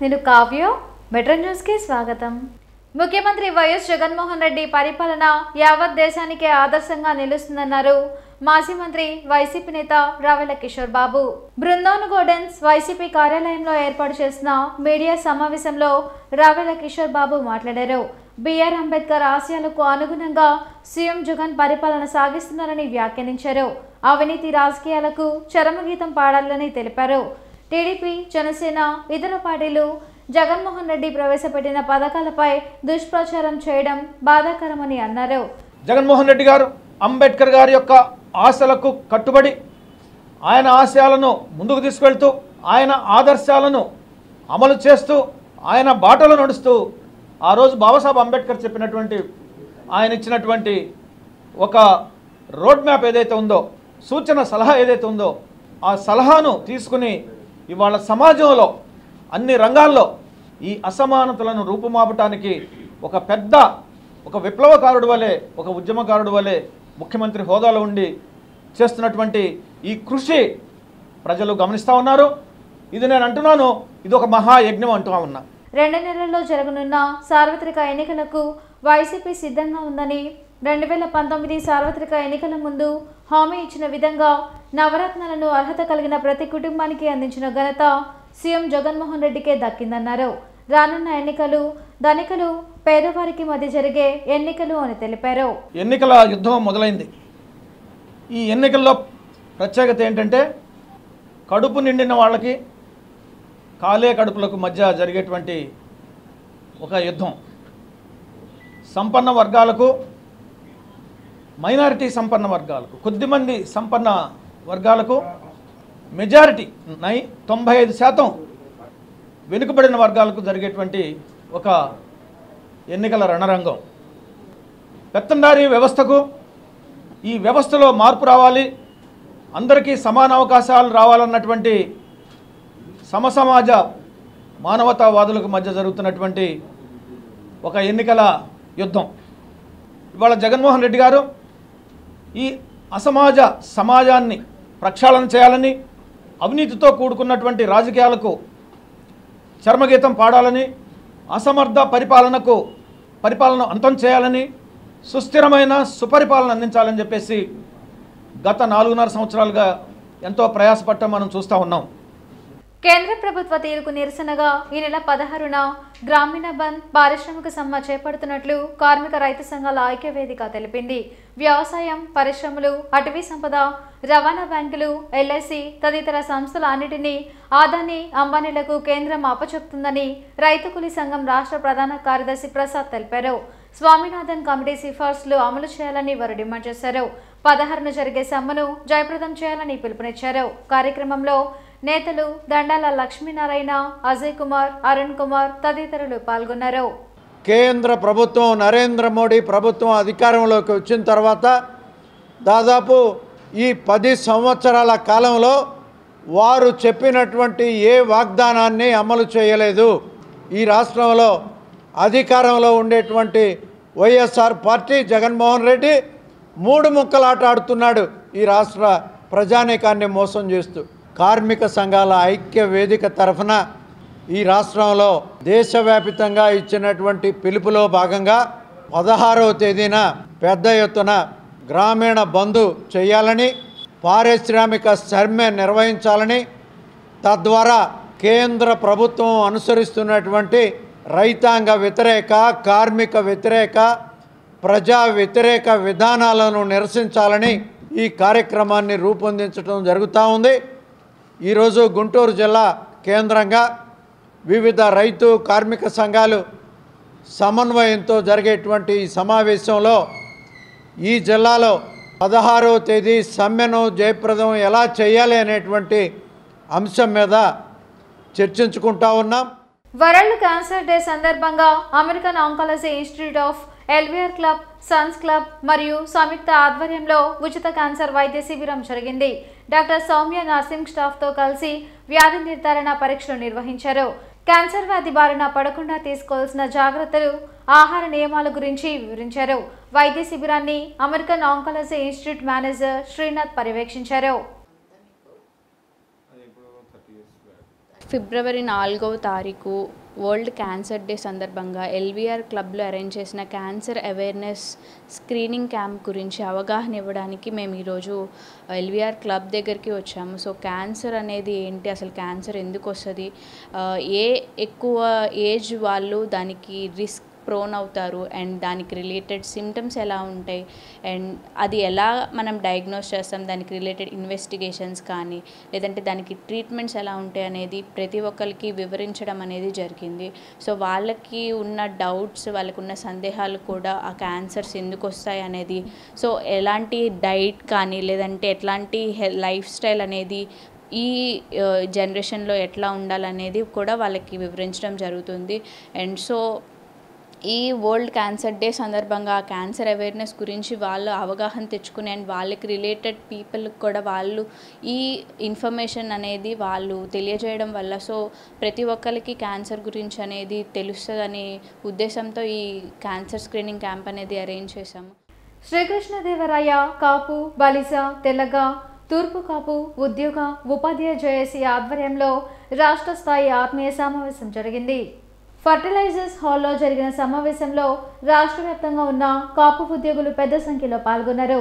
నేను Kavya metro news కి స్వాగతం. ముఖ్యమంత్రి వైఎస్ జగన్మోహన్ రెడ్డి పరిపాలన యావత్ దేశానికే ఆదర్శంగా నిలుస్తుందన్నారు మాజీ మంత్రి వైసీపీ నేత రావెల కిషోర్ బాబు. బృందావన్ గార్డెన్స్ వైసీపీ కార్యాలయంలో ఏర్పాటు చేసిన మీడియా సమావేశంలో రావెల కిషోర్ బాబు మాట్లాడారు. బిఆర్ అంబేద్కర్ ఆశయాలకు అనుగుణంగా సీఎం జగన్ పరిపాలన సాగిస్తున్నారని వ్యాఖ్యానించారు. అవినీతి రాజకీయాలకు చరమగీతం పాడాలని తెలిపారు. టీడీపీ, జనసేన, ఇతర పార్టీలు జగన్మోహన్ రెడ్డి ప్రవేశపెట్టిన పథకాలపై దుష్ప్రచారం చేయడం బాధాకరమని అన్నారు. జగన్మోహన్ రెడ్డి గారు అంబేద్కర్ గారి యొక్క ఆశలకు కట్టుబడి ఆయన ఆశయాలను ముందుకు తీసుకెళ్తూ ఆయన ఆదర్శాలను అమలు చేస్తూ ఆయన బాటలో నడుస్తూ ఆ రోజు బాబాసాహెబ్ అంబేద్కర్ చెప్పినటువంటి ఆయన ఇచ్చినటువంటి ఒక రోడ్ మ్యాప్ ఏదైతే ఉందో, సూచన సలహా ఏదైతే ఉందో, ఆ సలహాను తీసుకుని ఇవాళ సమాజంలో అన్ని రంగాల్లో ఈ అసమానతలను రూపుమాపటానికి ఒక విప్లవకారుడు వలె, ఒక ఉద్యమకారుడు వలె ముఖ్యమంత్రి హోదాలో ఉండి చేస్తున్నటువంటి ఈ కృషి ప్రజలు గమనిస్తూ ఉన్నారు. ఇది నేను అంటున్నాను, ఇది ఒక మహాయజ్ఞం అంటూ ఉన్నా. 2 నెలల్లో జరగనున్న సార్వత్రిక ఎన్నికలకు వైసీపీ సిద్ధంగా ఉందని, 2019 సార్వత్రిక ఎన్నికల ముందు హామీ ఇచ్చిన విధంగా నవరత్నాలను అర్హత కలిగిన ప్రతి కుటుంబానికి అందించిన ఘనత సీఎం జగన్మోహన్ రెడ్డికే దక్కిందన్నారు. రానున్న ఎన్నికలు ధనికులు పేదవారికి మధ్య జరిగే ఎన్నికలు అని తెలిపారు. ఎన్నికల యుద్ధం మొదలైంది. ఈ ఎన్నికల్లో ప్రత్యేకత ఏంటంటే కడుపు నిండిన వాళ్ళకి కాలే కడుపులకు మధ్య జరిగేటువంటి ఒక యుద్ధం. సంపన్న వర్గాలకు, మైనారిటీ సంపన్న వర్గాలకు, కొద్దిమంది సంపన్న వర్గాలకు, మెజారిటీ 95% వెనుకబడిన వర్గాలకు జరిగేటువంటి ఒక ఎన్నికల రణరంగం. పెత్తందారీ వ్యవస్థకు ఈ వ్యవస్థలో మార్పు రావాలి, అందరికీ సమాన అవకాశాలు రావాలన్నటువంటి సమసమాజ మానవతావాదులకు మధ్య జరుగుతున్నటువంటి ఒక ఎన్నికల యుద్ధం. ఇవాళ జగన్మోహన్ రెడ్డి గారు ఈ సమాజాన్ని ప్రక్షాళన చేయాలని, అవినీతితో కూడుకున్నటువంటి రాజకీయాలకు చర్మగీతం పాడాలని, అసమర్థ పరిపాలన అంతం చేయాలని, సుస్థిరమైన సుపరిపాలన అందించాలని చెప్పేసి గత 4.5 సంవత్సరాలుగా ఎంతో ప్రయాసపడటం మనం చూస్తూ ఉన్నాం. కేంద్ర ప్రభుత్వ తీరుకు నిరసనగా ఈ నెల 16న గ్రామీణ బంద్, పారిశ్రామిక సమ్మె చేపడుతున్నట్లు కార్మిక రైతు సంఘాల ఐక్యవేదిక తెలిపింది. వ్యవసాయం, పరిశ్రమలు, అటవీ సంపద, రవాణా బ్యాంకులు, ఎల్ఐసి తదితర సంస్థల అన్నిటినీ ఆదాని, అంబానీలకు కేంద్రం అప్పచెప్తుందని రైతు కూలీ సంఘం రాష్ట్ర ప్రధాన కార్యదర్శి ప్రసాద్ తెలిపారు. స్వామినాథన్ కమిటీ సిఫార్సులు అమలు చేయాలని వారు డిమాండ్ చేశారు. 16న జరిగే సమ్మెను జయప్రదం చేయాలని పిలుపునిచ్చారు. కార్యక్రమంలో నేతలు దండాల లక్ష్మీనారాయణ, అజయ్ కుమార్, అరుణ్ కుమార్ తదితరులు పాల్గొన్నారు. కేంద్ర ప్రభుత్వం, నరేంద్ర మోడీ ప్రభుత్వం అధికారంలోకి వచ్చిన తర్వాత దాదాపు ఈ 10 సంవత్సరాల కాలంలో వారు చెప్పినటువంటి ఏ వాగ్దానాన్ని అమలు చేయలేదు. ఈ రాష్ట్రంలో అధికారంలో ఉండేటువంటి వైఎస్ఆర్ పార్టీ, జగన్మోహన్ రెడ్డి 3 ముక్కలాట ఆడుతున్నాడు ఈ రాష్ట్ర ప్రజానీకాన్ని మోసం చేస్తూ. కార్మిక సంఘాల ఐక్య వేదిక తరఫున ఈ రాష్ట్రంలో దేశవ్యాప్తంగా ఇచ్చినటువంటి పిలుపులో భాగంగా 16వ తేదీన పెద్ద ఎత్తున గ్రామీణ బంద్ చేయాలని, పారిశ్రామిక సమ్మె నిర్వహించాలని, తద్వారా కేంద్ర ప్రభుత్వం అనుసరిస్తున్నటువంటి రైతాంగ వ్యతిరేక, కార్మిక వ్యతిరేక, ప్రజా వ్యతిరేక విధానాలను నిరసించాలని ఈ కార్యక్రమాన్ని రూపొందించడం జరుగుతూ ఉంది. ఈరోజు గుంటూరు జిల్లా కేంద్రంగా వివిధ రైతు కార్మిక సంఘాలు సమన్వయంతో జరిగేటువంటి ఈ సమావేశంలో ఈ జిల్లాలో 16వ తేదీ సమ్మెను జయప్రదం ఎలా చేయాలి అనేటువంటి అంశం మీద చర్చించుకుంటా ఉన్నాం. వరల్డ్ క్యాన్సర్ డే సందర్భంగా American oncology institute of LVR club, sons club మరియు సంయుక్త ఆధ్వర్యంలో ఉచిత క్యాన్సర్ వైద్య శిబిరం జరిగింది. డాక్టర్ సౌమ్య నర్సింగ్ స్టాఫ్తో కలిసి వ్యాధి నిర్ధారణ పరీక్షలు నిర్వహించారు. క్యాన్సర్ వ్యాధి బారిన పడకుండా తీసుకోవాల్సిన జాగ్రత్తలు, ఆహార నియమాల గురించి వివరించారు. వైద్య శిబిరాన్ని American oncology institute manager Srinath పర్యవేక్షించారు. ఫిబ్రవరి 4వ తారీఖు వరల్డ్ క్యాన్సర్ డే సందర్భంగా ఎల్వీఆర్ క్లబ్లో అరేంజ్ చేసిన క్యాన్సర్ అవేర్నెస్ స్క్రీనింగ్ క్యాంప్ గురించి అవగాహన ఇవ్వడానికి మేము ఈరోజు ఎల్వీఆర్ క్లబ్ దగ్గరికి వచ్చాము. సో క్యాన్సర్ అనేది ఏంటి, అసలు క్యాన్సర్ ఎందుకు వస్తుంది, ఎక్కువ ఏజ్ వాళ్ళు దానికి రిస్క్ ప్రోన్ అవుతారు అండ్ దానికి రిలేటెడ్ సిమ్టమ్స్ ఎలా ఉంటాయి అండ్ అది ఎలా మనం డయాగ్నోస్ చేస్తాం, దానికి రిలేటెడ్ ఇన్వెస్టిగేషన్స్ కానీ లేదంటే దానికి ట్రీట్మెంట్స్ ఎలా ఉంటాయి అనేది ప్రతి ఒక్కరికి వివరించడం అనేది జరిగింది. సో వాళ్ళకి ఉన్న డౌట్స్, వాళ్ళకు ఉన్న సందేహాలు కూడా ఆ క్యాన్సర్స్ ఎందుకు వస్తాయి అనేది, సో ఎలాంటి డైట్ కానీ లేదంటే ఎట్లాంటి లైఫ్ స్టైల్ అనేది ఈ జనరేషన్లో ఎట్లా ఉండాలనేది కూడా వాళ్ళకి వివరించడం జరుగుతుంది. అండ్ సో ఈ వరల్డ్ క్యాన్సర్ డే సందర్భంగా క్యాన్సర్ అవేర్నెస్ గురించి వాళ్ళు అవగాహన తెచ్చుకుని అండ్ వాళ్ళకి రిలేటెడ్ పీపుల్కి కూడా వాళ్ళు ఈ ఇన్ఫర్మేషన్ అనేది వాళ్ళు తెలియజేయడం వల్ల సో ప్రతి ఒక్కరికి క్యాన్సర్ గురించి అనేది తెలుస్తుందని ఉద్దేశంతో ఈ క్యాన్సర్ స్క్రీనింగ్ క్యాంప్ అనేది అరేంజ్ చేశాము. శ్రీకృష్ణదేవరాయ కాపు, బలిజ, తెలగ, తూర్పు కాపు ఉద్యోగ ఉపాధ్యాయ జేఏసీ ఆధ్వర్యంలో రాష్ట్ర స్థాయి ఆత్మీయ సమావేశం జరిగింది. ఫర్టిలైజర్స్ హాల్లో జరిగిన సమావేశంలో రాష్ట్ర వ్యాప్తంగా ఉన్న కాపు ఉద్యోగులు పెద్ద సంఖ్యలో పాల్గొన్నారు.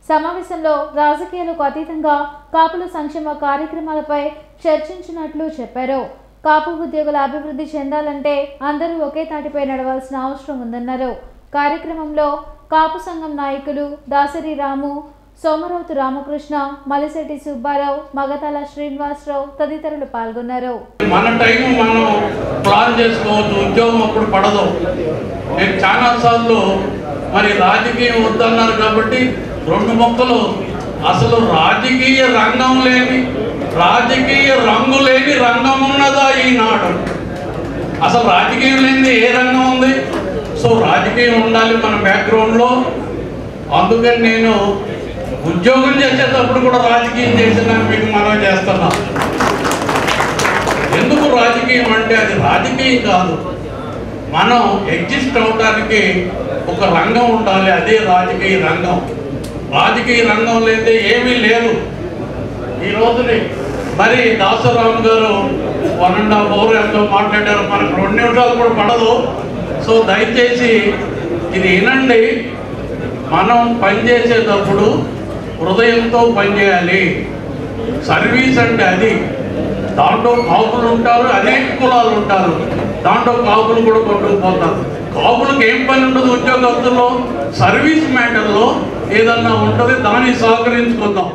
సమావేశంలో రాజకీయాలకు అతీతంగా కాపుల సంక్షేమ కార్యక్రమాలపై చర్చించినట్లు చెప్పారు. కాపు ఉద్యోగుల అభివృద్ధి చెందాలంటే అందరూ ఒకే తాటిపై నడవాల్సిన అవసరం ఉందన్నారు. కార్యక్రమంలో కాపు సంఘం నాయకులు దాసరి రాము, సోమరావుతు రామకృష్ణ, మలిశెట్టి సుబ్బారావు, మగతాల శ్రీనివాసరావు తదితరులు పాల్గొన్నారు. మన టైం మనం ప్లాన్ చేసుకోవచ్చు, ఉద్యోగం అప్పుడు పడదు. నేను చాలా సార్లు మరి రాజకీయం వద్దన్నారు కాబట్టి 2 మొక్కలు అసలు రాజకీయ రంగం లేని, రాజకీయ రంగు లేని రంగం ఉన్నదా ఈనాడు? అసలు రాజకీయం లేనిది ఏ రంగం ఉంది? సో రాజకీయం ఉండాలి మన బ్యాక్గ్రౌండ్లో. అందుకని నేను ఉద్యోగం చేసేటప్పుడు కూడా రాజకీయం చేసేదాన్ని మీకు మనం చేస్తున్నాం. ఎందుకు రాజకీయం అంటే అది రాజకీయం కాదు, మనం ఎగ్జిస్ట్ అవడానికి ఒక రంగం ఉండాలి, అదే రాజకీయ రంగం. రాజకీయ రంగం లేదే ఏమీ లేదు. ఈ రోజుని మరి దాసరాము గారు 1.5 hours ఎంతో మాట్లాడారు, మనకు 2 నిమిషాలు కూడా పడదు. సో దయచేసి ఇది వినండి. మనం పనిచేసేటప్పుడు హృదయంతో పనిచేయాలి. సర్వీస్ అంటే అది. దాంట్లో కాపులు ఉంటారు, అనేక కులాలు ఉంటారు, దాంట్లో కాపులు కూడా కొట్టుకుపోతారు. కాపులకు ఏం పని ఉండదు ఉద్యోగస్తుల్లో, సర్వీస్ మ్యాటర్లో ఏదన్నా ఉంటుంది, దాన్ని సహకరించుకుందాం.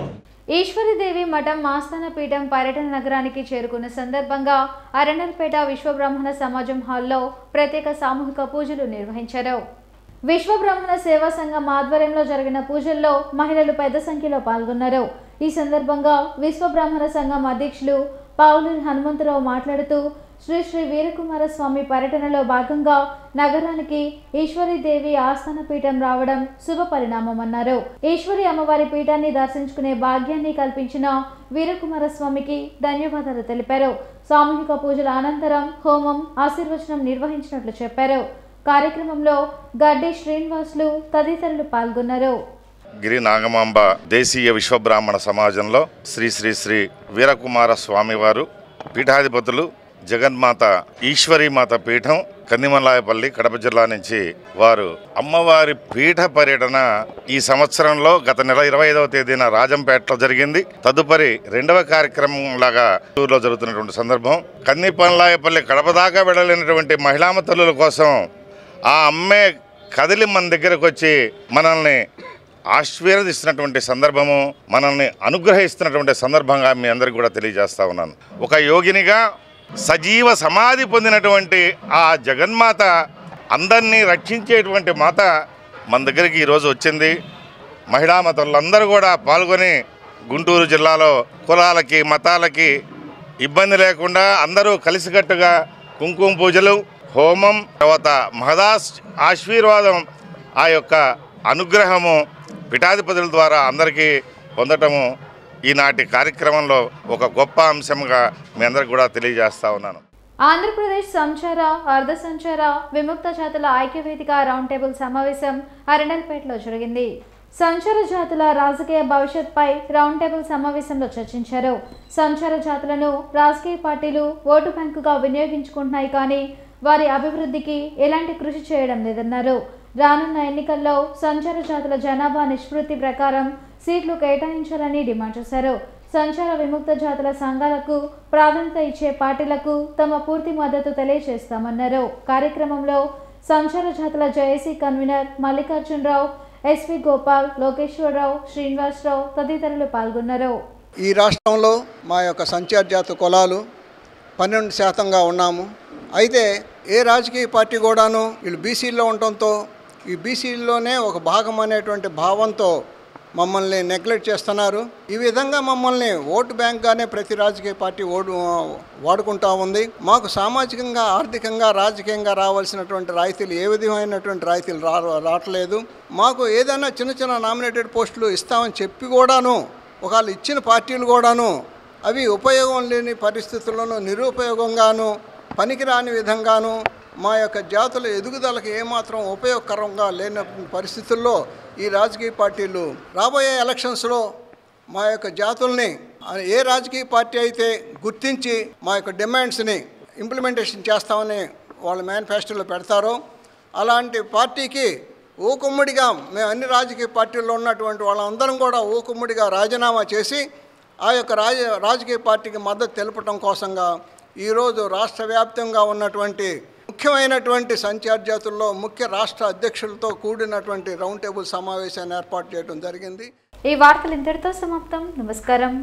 ఈశ్వరీదేవి మఠం ఆస్థాన పీఠం పర్యటన నగరానికి చేరుకున్న సందర్భంగా అరణల్పేట విశ్వబ్రాహ్మణ సమాజం హాల్లో ప్రత్యేక సామూహిక పూజలు నిర్వహించారు. విశ్వబ్రాహ్మణ సేవా సంఘం ఆధ్వర్యంలో జరిగిన పూజల్లో మహిళలు పెద్ద సంఖ్యలో పాల్గొన్నారు. ఈ సందర్భంగా విశ్వబ్రాహ్మణ సంఘం అధ్యక్షులు పావులూరి హనుమంతరావు మాట్లాడుతూ శ్రీ శ్రీ వీరకుమారస్వామి పర్యటనలో భాగంగా నగరానికి ఈశ్వరీదేవి ఆస్థాన పీఠం రావడం శుభ పరిణామమన్నారు. ఈశ్వరి అమ్మవారి పీఠాన్ని దర్శించుకునే భాగ్యాన్ని కల్పించిన వీరకుమారస్వామికి ధన్యవాదాలు తెలిపారు. సామూహిక పూజల అనంతరం హోమం, ఆశీర్వచనం నిర్వహించినట్లు చెప్పారు. కార్యక్రమంలో గడ్డి శ్రీనివాసులు తదితరులు పాల్గొన్నారు. గిరి నాగమాంబ దేశీయ విశ్వబ్రాహ్మణ సమాజంలో శ్రీ శ్రీ శ్రీ వీరకుమార స్వామివారు పీఠాధిపతులు జగన్మాత ఈశ్వరీమాత పీఠం కందిమలాయపల్లి కడప జిల్లా నుంచి వారు అమ్మవారి పీఠ పర్యటన ఈ సంవత్సరంలో గత నెల 25వ తేదీన రాజంపేటలో జరిగింది. తదుపరి 2వ కార్యక్రమం లాగా ఊర్లో జరుగుతున్నటువంటి సందర్భం. కందిమలాయపల్లి కడప దాకా వెళ్ళలేనటువంటి మహిళామ తల్లుల కోసం ఆ అమ్మే కదిలి మన దగ్గరకు వచ్చి మనల్ని ఆశీర్వదిస్తున్నటువంటి సందర్భము, మనల్ని అనుగ్రహిస్తున్నటువంటి సందర్భంగా మీ అందరికీ కూడా తెలియజేస్తా ఉన్నాను. ఒక యోగినిగా సజీవ సమాధి పొందినటువంటి ఆ జగన్మాత, అందరినీ రక్షించేటువంటి మాత మన దగ్గరికి ఈరోజు వచ్చింది. మహిళా మతలందరూ కూడా పాల్గొని గుంటూరు జిల్లాలో కులాలకి మతాలకి ఇబ్బంది లేకుండా అందరూ కలిసికట్టుగా కుంకుమ పూజలు, హోమం, తర్వాత మహదాస్ ఆశీర్వాదం, ఆ యొక్క అనుగ్రహము పీఠాధిపతుల ద్వారా అందరికీ పొందటము ఈనాటి కార్యక్రమంలో ఒక గొప్ప అంశంగా మీ అందరికి కూడా తెలియజేస్తా ఉన్నాను. ఆంధ్రప్రదేశ్ సంచార, అర్ధ సంచార, విముక్త జాతుల ఐక్యవేదిక రౌండ్ టేబుల్ సమావేశం అరణల్పేటలో జరిగింది. సంచార జాతుల రాజకీయ భవిష్యత్పై రౌండ్ టేబుల్ సమావేశంలో చర్చించారు. సంచార జాతులను రాజకీయ పార్టీలు ఓటు బ్యాంకుగా వినియోగించుకుంటున్నాయి కానీ వారి అభివృద్ధికి ఎలాంటి కృషి చేయడం లేదన్నారు. రానున్న ఎన్నికల్లో సంచార జాతుల జనాభా నిష్పత్తి ప్రకారం సీట్లు కేటాయించాలని డిమాండ్ చేశారు. సంచార విముక్త జాతుల సంఘాలకు ప్రాధాన్యత ఇచ్చే పార్టీలకు తమ పూర్తి మద్దతు తెలియజేస్తామన్నారు. కార్యక్రమంలో సంచార జాతుల JAC convener Mallikarjuna Rao, SV Gopal, Lokeswara Rao, Srinivasa Rao తదితరులు పాల్గొన్నారు. ఈ రాష్ట్రంలో మా యొక్క సంచార జాతి కులాలు 12% ఉన్నాము. అయితే ఏ రాజకీయ పార్టీ కూడాను వీళ్ళు బీసీల్లో ఉండటంతో ఈ బీసీల్లోనే ఒక భాగం అనేటువంటి భావంతో మమ్మల్ని నెగ్లెక్ట్ చేస్తున్నారు. ఈ విధంగా మమ్మల్ని ఓటు బ్యాంక్గానే ప్రతి రాజకీయ పార్టీ వాడుకుంటా ఉంది. మాకు సామాజికంగా, ఆర్థికంగా, రాజకీయంగా రావాల్సినటువంటి రాయితీలు ఏ విధమైనటువంటి రాయితీలు రావట్లేదు. మాకు ఏదైనా చిన్న చిన్న నామినేటెడ్ పోస్టులు ఇస్తామని చెప్పి కూడాను ఒకవేళ ఇచ్చిన పార్టీలు కూడాను అవి ఉపయోగం లేని పరిస్థితుల్లోనూ, నిరుపయోగంగాను, పనికిరాని విధంగాను, మా యొక్క జాతుల ఎదుగుదలకు ఏమాత్రం ఉపయోగకరంగా లేని పరిస్థితుల్లో ఈ రాజకీయ పార్టీలు రాబోయే ఎలక్షన్స్లో మా యొక్క జాతుల్ని ఏ రాజకీయ పార్టీ అయితే గుర్తించి మా యొక్క డిమాండ్స్ని ఇంప్లిమెంటేషన్ చేస్తామని వాళ్ళ మేనిఫెస్టోలో పెడతారో అలాంటి పార్టీకి ఊకుమ్మడిగా మేము అన్ని రాజకీయ పార్టీల్లో ఉన్నటువంటి వాళ్ళందరం కూడా ఊకుమ్మడిగా రాజీనామా చేసి ఆ యొక్క రాజకీయ పార్టీకి మద్దతు తెలపడం కోసంగా ఈరోజు రాష్ట్ర వ్యాప్తంగా ఉన్నటువంటి ముఖ్యమైనటువంటి సంచార జాతుల్లో ముఖ్య రాష్ట్ర అధ్యక్షులతో కూడినటువంటి రౌండ్ టేబుల్ సమావేశాన్ని ఏర్పాటు చేయడం జరిగింది. ఈ వార్తలు ఇంతటితో సమాప్తం. నమస్కారం.